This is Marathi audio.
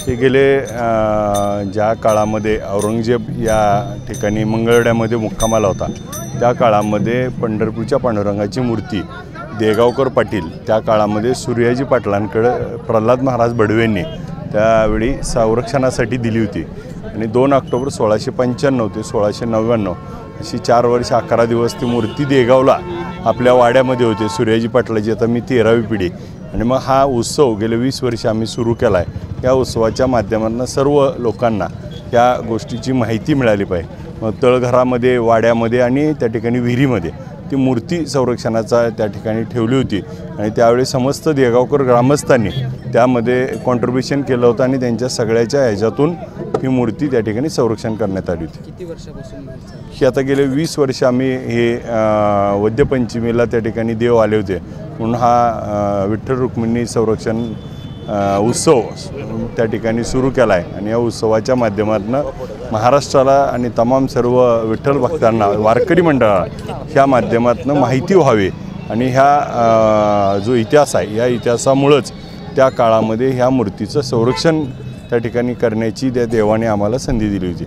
हे गेले ज्या काळामध्ये औरंगजेब या ठिकाणी मंगळवेढ्यामध्ये मुक्कामाला होता त्या काळामध्ये पंढरपूरच्या पांडुरंगाची मूर्ती देगावकर पाटील त्या काळामध्ये सूर्याजी पाटलांकडे प्रल्हाद महाराज बडवेंनी त्यावेळी संरक्षणासाठी दिली होती आणि 2 ऑक्टोबर 1695 ते 1699 अशी 4 वर्ष 11 दिवस ती मूर्ती देगावला आपल्या वाड्यामध्ये होते सूर्याजी पाटलाची. आता मी 13वी पिढी आणि मग हा उत्सव गेले 20 वर्ष आम्ही सुरू केला आहे. या उत्सवाच्या माध्यमातून सर्व लोकांना या गोष्टीची माहिती मिळाली पाहिजे. मग तळघरामध्ये वाड्यामध्ये आणि त्या ठिकाणी विहिरीमध्ये ती मूर्ती संरक्षणाचा त्या ठिकाणी ठेवली होती आणि त्यावेळी समस्त देगावकर ग्रामस्थांनी त्यामध्ये कॉन्ट्रीब्युशन केलं होतं आणि त्यांच्या सगळ्याच्या ह्याच्यातून ही मूर्ती त्या ठिकाणी संरक्षण करण्यात आली होती. किती वर्षापासून ही आता गेले 20 वर्ष आम्ही हे वद्यपंचमीला त्या ठिकाणी देव आले होते म्हणून हा विठ्ठल रुक्मिणी संरक्षण उत्सव त्या ठिकाणी सुरू केला आहे आणि या उत्सवाच्या माध्यमातून महाराष्ट्राला आणि तमाम सर्व विठ्ठल भक्तांना वारकरी मंडळाला ह्या माध्यमातून माहिती व्हावी आणि ह्या जो इतिहास आहे या इतिहासामुळंच त्या काळामध्ये ह्या मूर्तीचं संरक्षण त्या ठिकाणी करण्याची त्या देवाने आम्हाला संधी दिली होती.